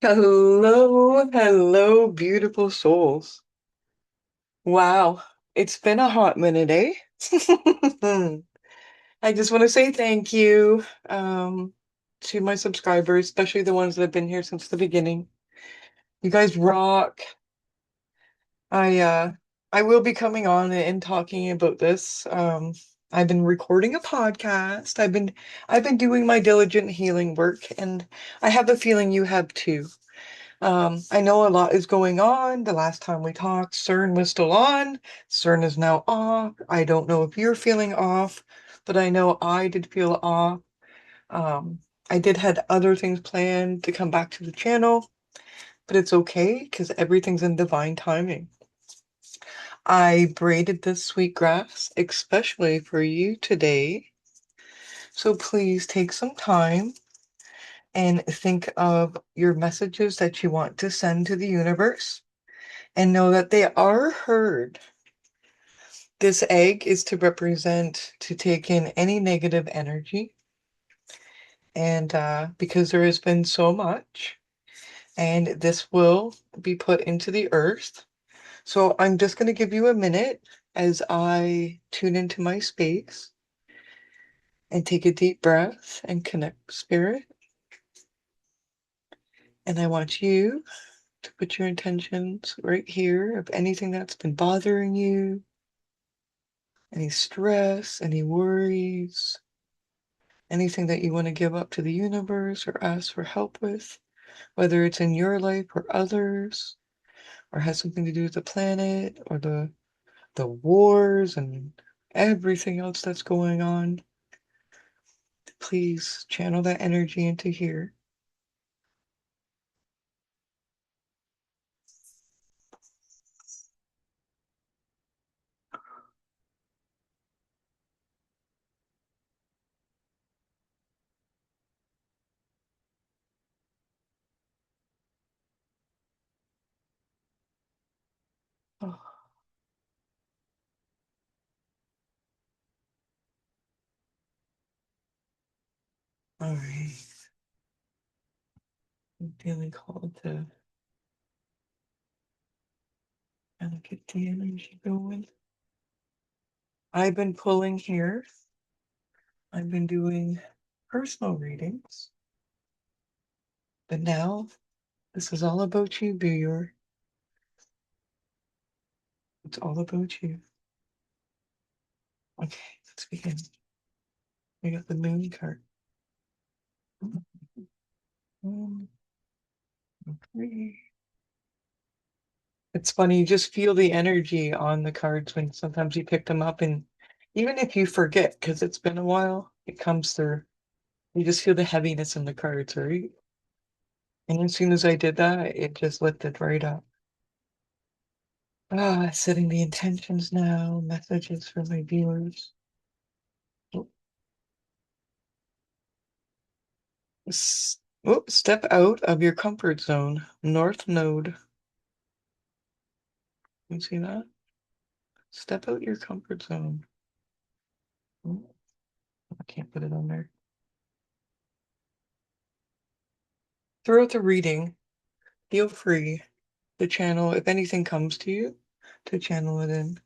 Hello, hello, beautiful souls. Wow, it's been a hot minute, eh? I just want to say thank you to my subscribers, especially the ones that have been here since the beginning. You guys rock. I uh I will be coming on and talking about this. I've been recording a podcast. I've been doing my diligent healing work, and I have a feeling you have too. I know a lot is going on. The last time we talked, CERN was still on. CERN is now off. I don't know if you're feeling off, but I know I did feel off. Um, I did had other things planned to come back to the channel, but it's okay because everything's in divine timing. I braided this sweet grass especially for you today. So please take some time and think of your messages that you want to send to the universe and know that they are heard. This egg is to represent to take in any negative energy, and because there has been so much, and this will be put into the earth. So I'm just going to give you a minute as I tune into my space and take a deep breath and connect with spirit. And I want you to put your intentions right here of anything that's been bothering you, any stress, any worries, anything that you want to give up to the universe or ask for help with, whether it's in your life or others, or has something to do with the planet or the wars and everything else that's going on. Please channel that energy into here. Oh, all right. I'm feeling called to kind of get the energy going. I've been pulling here. I've been doing personal readings, but now this is all about you, viewer. It's all about you. Okay, let's begin. We got the moon card. One, three. It's funny, you just feel the energy on the cards when sometimes you pick them up, and even if you forget, because it's been a while, it comes through. You just feel the heaviness in the cards, right? And as soon as I did that, it just lifted right up. Setting the intentions now, messages for my viewers. Oh, step out of your comfort zone. North Node. You see that? Step out your comfort zone. Oh, I can't put it on there. Throughout the reading, feel free to channel, if anything comes to you, to channel it in.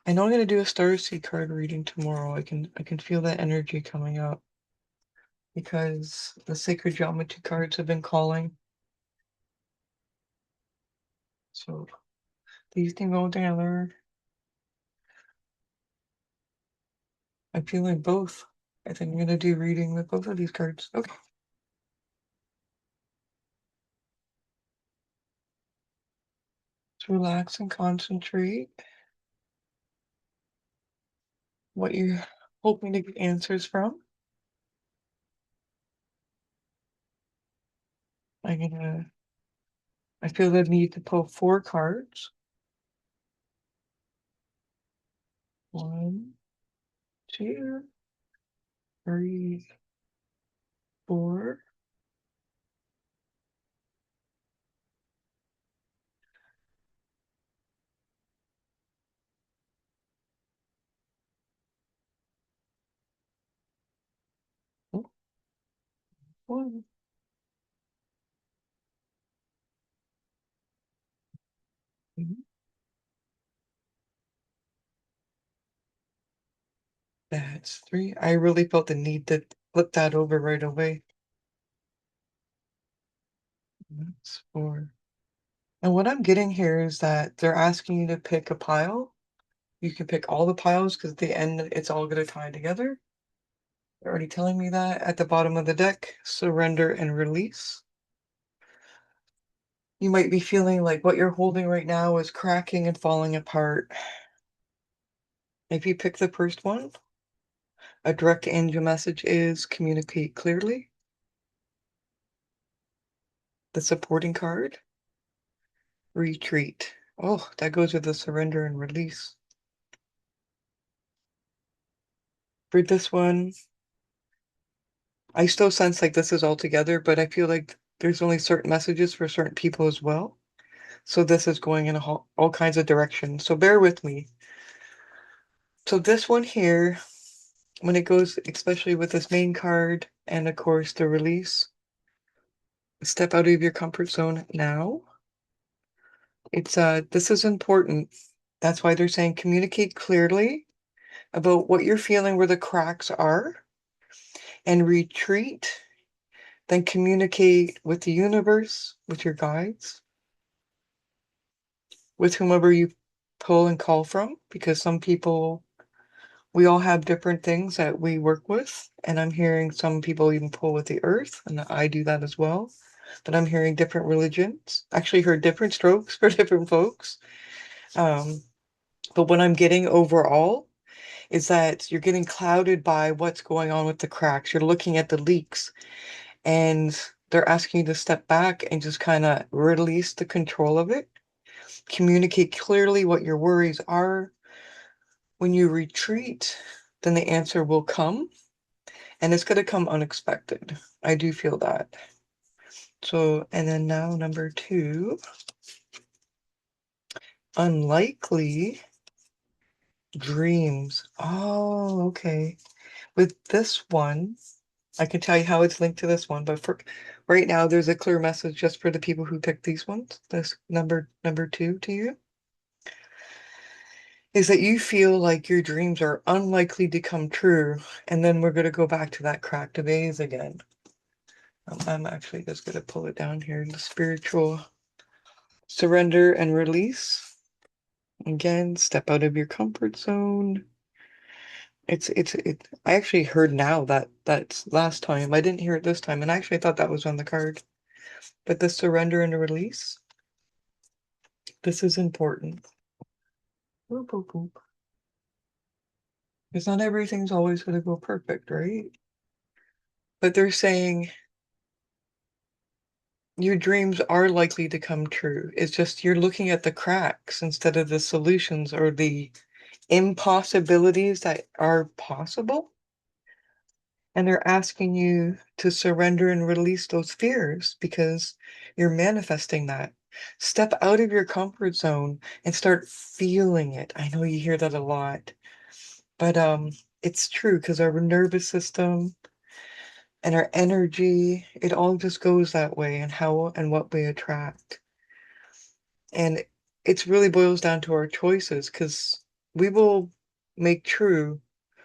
I know I'm gonna do a Starseed card reading tomorrow. I can feel that energy coming up because the sacred geometry cards have been calling. So these things go together. I'm feeling both. I think I'm gonna do reading with both of these cards. Okay. Just relax and concentrate. What you're hoping to get answers from. I'm gonna I feel the need to pull 4 cards. One, two, three, four. One. Mhm. That's three. I really felt the need to flip that over right away. That's four. And what I'm getting here is that they're asking you to pick a pile. You can pick all the piles because at the end it's all going to tie together. They're already telling me that. At the bottom of the deck, surrender and release. You might be feeling like what you're holding right now is cracking and falling apart. If you pick the first one, a direct angel message is communicate clearly. The supporting card, retreat. Oh, that goes with the surrender and release. For this one, I still sense like this is all together, but I feel like there's only certain messages for certain people as well. So this is going in all kinds of directions. So bear with me. So this one here, when it goes, especially with this main card and of course the release, step out of your comfort zone now. It's this is important. That's why they're saying communicate clearly about what you're feeling where the cracks are and retreat. Then communicate with the universe, with your guides, with whomever you pull and call from, because some people, we all have different things that we work with. And I'm hearing some people even pull with the earth, and I do that as well. But I'm hearing different religions. Actually heard different strokes for different folks. Um, but what I'm getting overall is that you're getting clouded by what's going on with the cracks. You're looking at the leaks and they're asking you to step back and just kind of release the control of it. Communicate clearly what your worries are. When you retreat, then the answer will come and it's going to come unexpected. I do feel that. So, and then now number two, unlikely dreams. Oh, okay. With this one, I can tell you how it's linked to this one, but for right now, there's a clear message just for the people who picked these ones. This number two to you is that you feel like your dreams are unlikely to come true. And then we're going to go back to that cracked vase again. I'm actually just going to pull it down here. The spiritual surrender and release. Again, step out of your comfort zone. I actually heard now that that's last time. I didn't hear it this time, and actually I thought that was on the card. But the surrender and release, this is important. Boop, boop, boop. Because not everything's always going to go perfect, right? But they're saying your dreams are likely to come true. It's just you're looking at the cracks instead of the solutions or the impossibilities that are possible. And they're asking you to surrender and release those fears because you're manifesting that. Step out of your comfort zone and start feeling it. I know you hear that a lot, but it's true because our nervous system and our energy, it all just goes that way and how and what we attract. And it really boils down to our choices because we will make true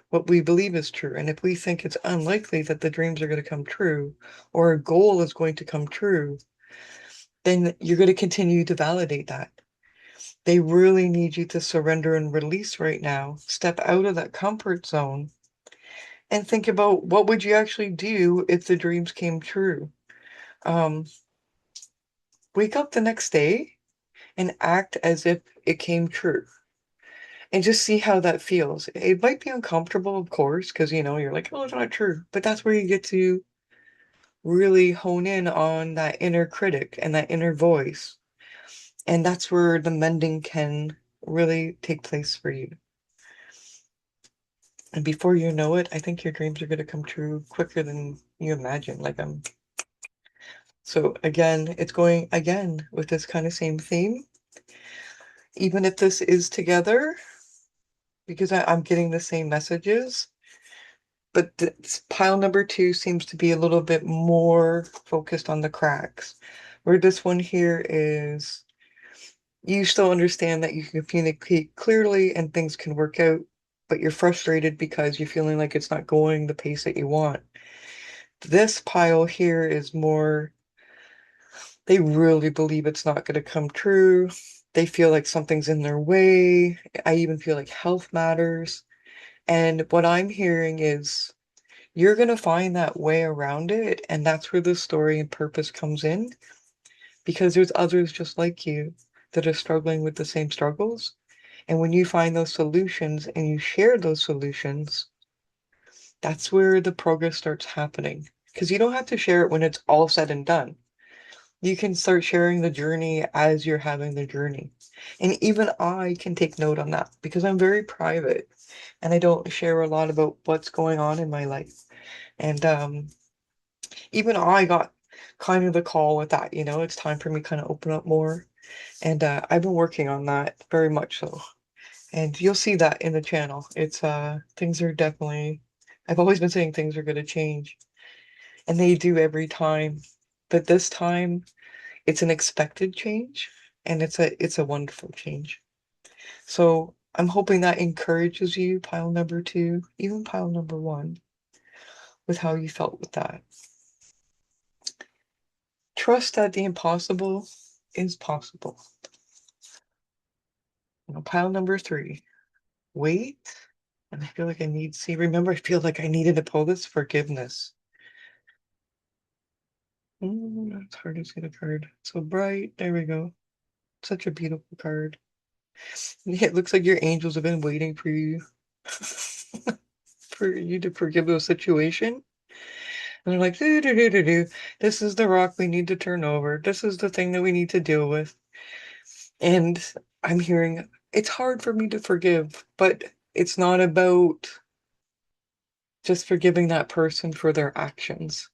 what we believe is true. And if we think it's unlikely that the dreams are going to come true or a goal is going to come true, then you're going to continue to validate that. They really need you to surrender and release right now. Step out of that comfort zone and think about what would you actually do if the dreams came true. Um, Wake up the next day and act as if it came true. And just see how that feels. It might be uncomfortable, of course, because you're like, oh, it's not true. But that's where you get to really hone in on that inner critic and that inner voice. And that's where the mending can really take place for you. And before you know it, I think your dreams are going to come true quicker than you imagine. So again, it's going again with this kind of same theme. Even if this is together, because I'm getting the same messages, but this pile number two seems to be a little bit more focused on the cracks, where this one here is you still understand that you can communicate clearly and things can work out, but you're frustrated because you're feeling like it's not going the pace that you want. This pile here is more, they really believe it's not going to come true. They feel like something's in their way. I even feel like health matters. And what I'm hearing is you're going to find that way around it. And that's where the story and purpose comes in because there's others just like you that are struggling with the same struggles. And when you find those solutions and you share those solutions, that's where the progress starts happening. Because you don't have to share it when it's all said and done. You can start sharing the journey as you're having the journey. And even I can take note on that because I'm very private and I don't share a lot about what's going on in my life. And even I got kind of the call with that, it's time for me to kind of open up more. And I've been working on that very much so. And you'll see that in the channel. It's things are definitely, I've always been saying things are going to change and they do every time. But this time it's an expected change and it's a wonderful change. So I'm hoping that encourages you, pile number two, even pile number one, with how you felt with that. Trust that the impossible is possible. Now, pile number three, wait. And I feel like remember, I feel like I needed to pull this forgiveness. It's hard to see the card. So bright. There we go. Such a beautiful card. Yeah, it looks like your angels have been waiting for you for you to forgive the situation. And they're like, do, do, do, do, do. This is the rock we need to turn over. This is the thing that we need to deal with. And I'm hearing it's hard for me to forgive, but it's not about just forgiving that person for their actions.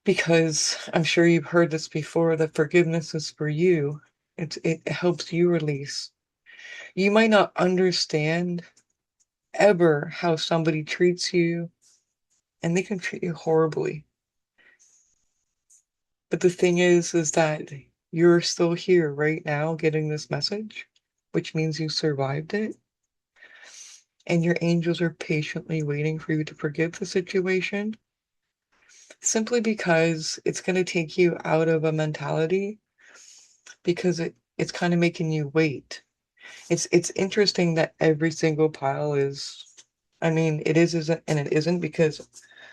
Because I'm sure you've heard this before, that forgiveness is for you. It helps you release. You might not understand ever how somebody treats you, and they can treat you horribly. But the thing is that you're still here right now getting this message, which means you survived it. And your angels are patiently waiting for you to forgive the situation simply because it's going to take you out of a mentality because it's kind of making you wait. It's interesting that every single pile is, I mean, it is isn't and it isn't because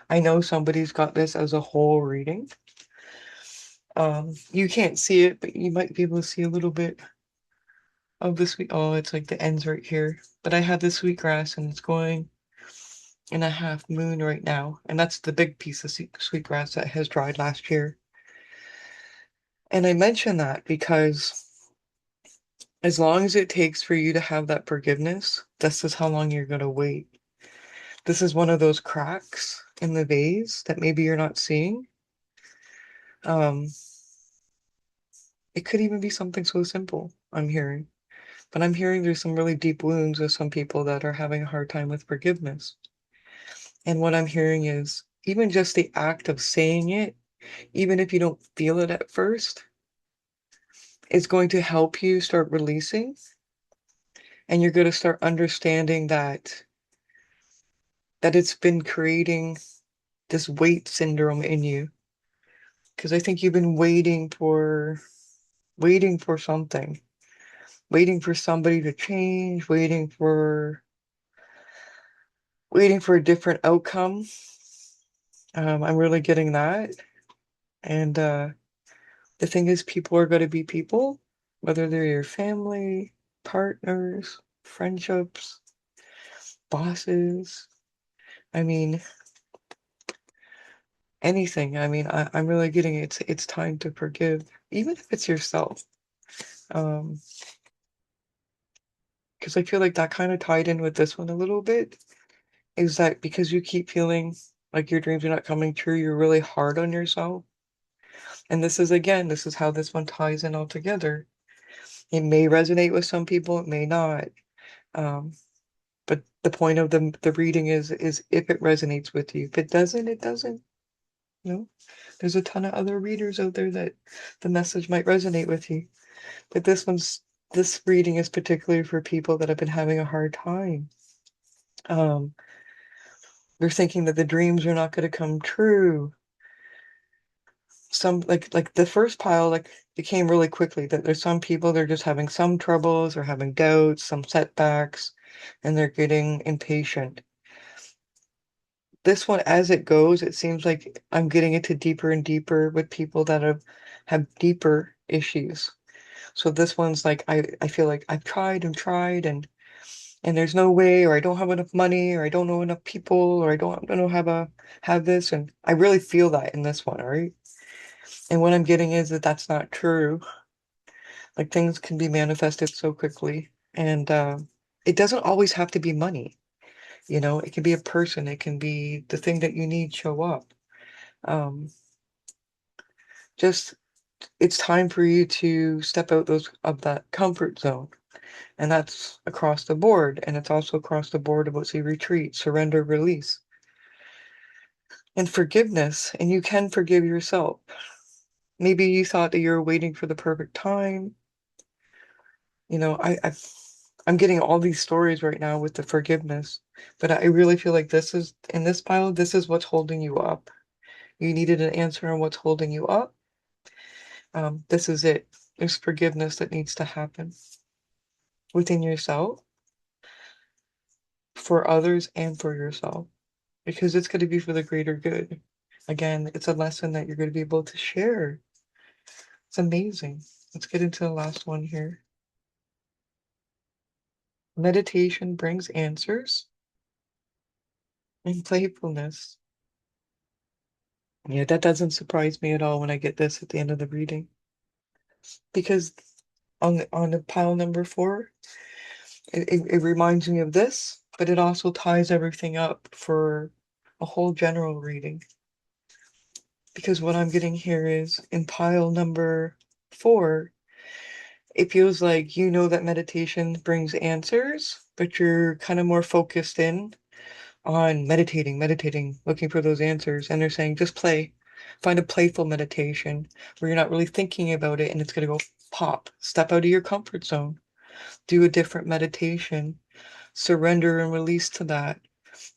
I know somebody's got this as a whole reading. You can't see it, but you might be able to see a little bit of the sweet. Oh, it's like the ends right here. But I have the sweetgrass and it's going in a half moon right now, and that's the big piece of sweetgrass that has dried last year. And I mention that because as long as it takes for you to have that forgiveness, this is how long you're gonna wait. This is one of those cracks in the vase that maybe you're not seeing. Um, it could even be something so simple, I'm hearing. But I'm hearing there's some really deep wounds with some people that are having a hard time with forgiveness. And what I'm hearing is even just the act of saying it, even if you don't feel it at first, is going to help you start releasing. And you're going to start understanding that it's been creating this weight syndrome in you. Because I think you've been waiting for something, waiting for somebody to change, waiting for a different outcome. I'm really getting that. And the thing is, people are going to be people, whether they're your family, partners, friendships, bosses. I mean, anything. I mean, I'm really getting it. It's time to forgive, even if it's yourself. Um, because I feel like that kind of tied in with this one a little bit. Is that because you keep feeling like your dreams are not coming true, you're really hard on yourself. And this is how this one ties in all together. It may resonate with some people, it may not. Um, But the point of the reading is if it resonates with you. If it doesn't, it doesn't. You know, there's a ton of other readers out there that the message might resonate with you. But this reading is particularly for people that have been having a hard time. Um, they're thinking that the dreams are not going to come true. Some like the first pile, like it came really quickly that there's some people they're just having some troubles or having doubts, some setbacks, and they're getting impatient. This one, as it goes, it seems like I'm getting into deeper and deeper with people that have deeper issues. So this one's like I feel like I've tried and tried and there's no way, or I don't have enough money, or I don't know enough people, or I don't know how to have this, and I really feel that in this one, all right? And what I'm getting is that that's not true. Like things can be manifested so quickly, and it doesn't always have to be money. You know, it can be a person, it can be the thing that you need show up. Um, just it's time for you to step out those of that comfort zone. And that's across the board. And it's also across the board about say retreat, surrender, release, and forgiveness. And you can forgive yourself. Maybe you thought that you were waiting for the perfect time. You know, I'm getting all these stories right now with the forgiveness, but I really feel like this is in this pile, this is what's holding you up. You needed an answer on what's holding you up. This is it. There's forgiveness that needs to happen within yourself, for others, and for yourself, because it's going to be for the greater good. Again, it's a lesson that you're going to be able to share. It's amazing. Let's get into the last one here. Meditation brings answers and playfulness. Yeah, that doesn't surprise me at all when I get this at the end of the reading. Because on the pile number 4, it reminds me of this, but it also ties everything up for a whole general reading. Because what I'm getting here is in pile number 4, it feels like you know that meditation brings answers, but you're kind of more focused in on meditating, looking for those answers. And they're saying just play, find a playful meditation where you're not really thinking about it and it's going to go pop. Step out of your comfort zone, do a different meditation, surrender and release to that,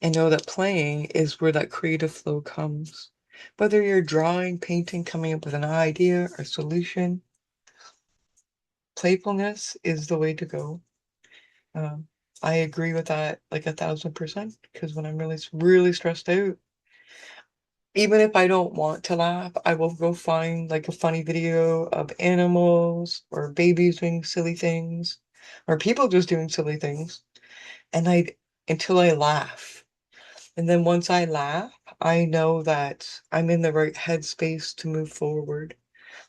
and know that playing is where that creative flow comes. Whether you're drawing, painting, coming up with an idea or solution, playfulness is the way to go. Um, I agree with that like 1,000% because when I'm really stressed out, even if I don't want to laugh, I will go find like a funny video of animals or babies doing silly things or people just doing silly things. And until I laugh. And then once I laugh, I know that I'm in the right headspace to move forward,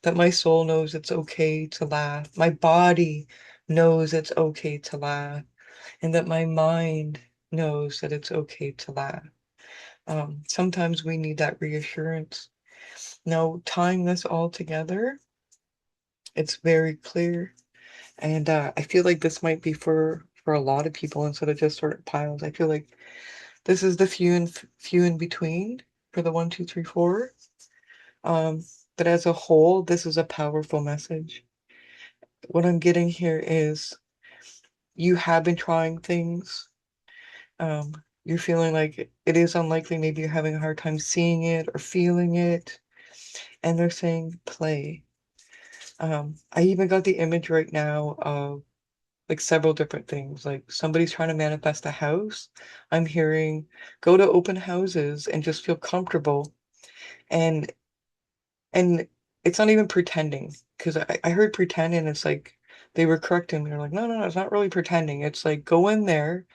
that my soul knows it's okay to laugh. My body knows it's okay to laugh, and that my mind knows that it's okay to laugh. Sometimes we need that reassurance. Now, tying this all together, it's very clear. And I feel like this might be for a lot of people instead of just certain piles. I feel like this is the few in between for the 1, 2, 3, 4. Um, but as a whole, this is a powerful message. What I'm getting here is you have been trying things. You're feeling like it is unlikely. Maybe you're having a hard time seeing it or feeling it. And they're saying play. I even got the image right now of like several different things. Like somebody's trying to manifest a house. I'm hearing go to open houses and just feel comfortable. And and it's not even pretending because I heard pretend and it's like they were correcting me. They're like, no, it's not really pretending. It's like go in there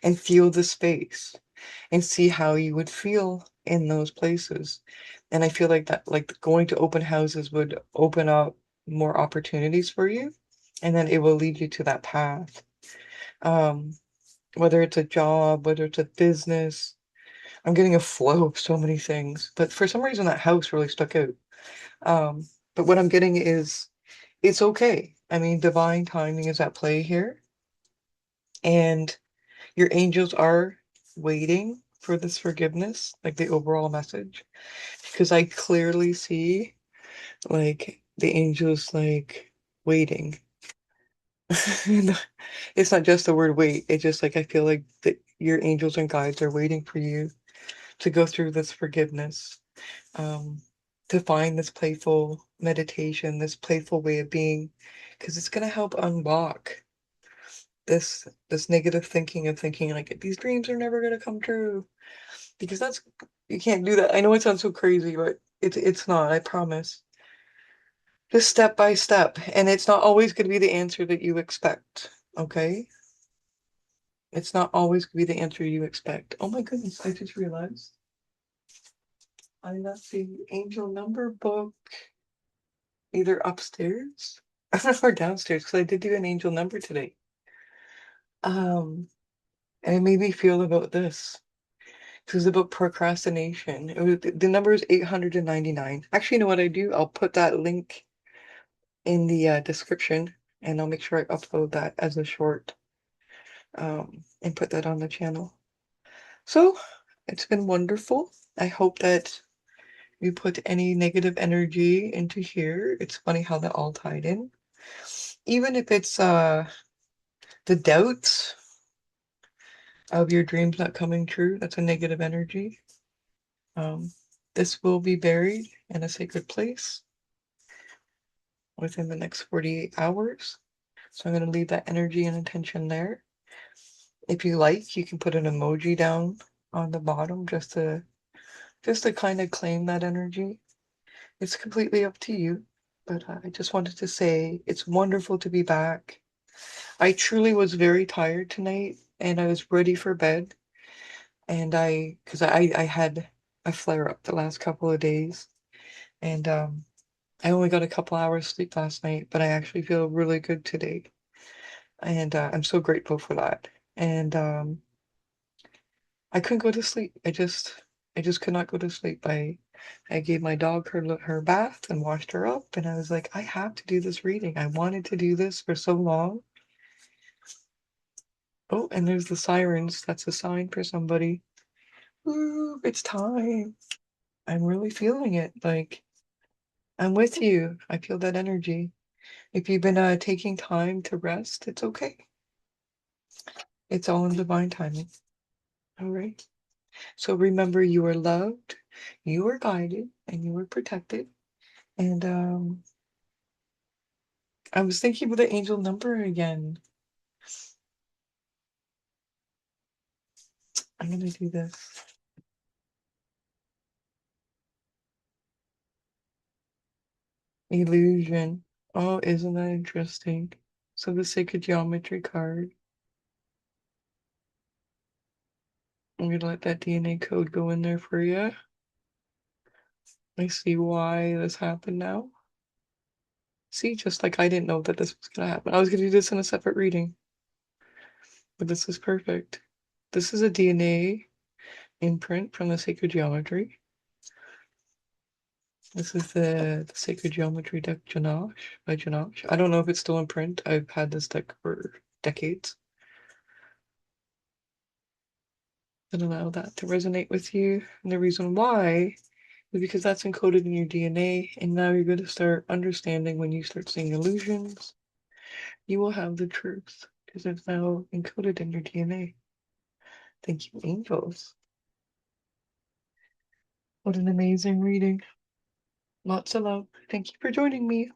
and feel the space and see how you would feel in those places. And I feel like that, like going to open houses would open up more opportunities for you, and then it will lead you to that path. Um, whether it's a job, whether it's a business, I'm getting a flow of so many things. But for some reason, that house really stuck out. But what I'm getting is it's okay. I mean, divine timing is at play here. And your angels are waiting for this forgiveness, like the overall message, because I clearly see like the angels like waiting. It's not just the word wait. It's just like I feel like that your angels and guides are waiting for you to go through this forgiveness, um, to find this playful meditation, this playful way of being, because it's gonna help unlock this negative thinking of thinking like these dreams are never gonna come true. Because that's you can't do that. I know it sounds so crazy, but it's not, I promise. Just step by step. And it's not always gonna be the answer that you expect. Okay? It's not always gonna be the answer you expect. Oh my goodness, I just realized I left the angel number book either upstairs or downstairs because I did do an angel number today. And it made me feel about this. This is about procrastination. The number is 899. Actually, you know what I do? I'll put that link in the description and I'll make sure I upload that as a short and put that on the channel. So it's been wonderful. I hope that you put any negative energy into here. It's funny how that all tied in. Even if it's the doubts of your dreams not coming true, that's a negative energy. Um, this will be buried in a sacred place within the next 48 hours. So I'm going to leave that energy and intention there. If you like, you can put an emoji down on the bottom just to kind of claim that energy. It's completely up to you, but I just wanted to say it's wonderful to be back. I truly was very tired tonight and I was ready for bed. And because I had a flare up the last couple of days and I only got a couple hours sleep last night, but I actually feel really good today. And I'm so grateful for that. And I couldn't go to sleep. I just could not go to sleep. I gave my dog her bath and washed her up, and I was like, I have to do this reading. I wanted to do this for so long. Oh, and there's the sirens. That's a sign for somebody. Ooh, it's time. I'm really feeling it. Like I'm with you. I feel that energy. If you've been taking time to rest, it's okay. It's all in divine timing. All right. So remember, you are loved, you are guided, and you are protected. And I was thinking of the angel number again. I'm gonna do this. Illusion. Oh, isn't that interesting? So the sacred geometry card. I'm gonna let that DNA code go in there for you. I see why this happened now. See, just like I didn't know that this was gonna happen. I was gonna do this in a separate reading, but this is perfect. This is a DNA imprint from the sacred geometry. This is the Sacred Geometry deck Janache by Janache. I don't know if it's still in print. I've had this deck for decades. And allow that to resonate with you. And the reason why is because that's encoded in your DNA. And now you're going to start understanding when you start seeing illusions, you will have the truth because it's now encoded in your DNA. Thank you, angels. What an amazing reading. Lots of love. Thank you for joining me.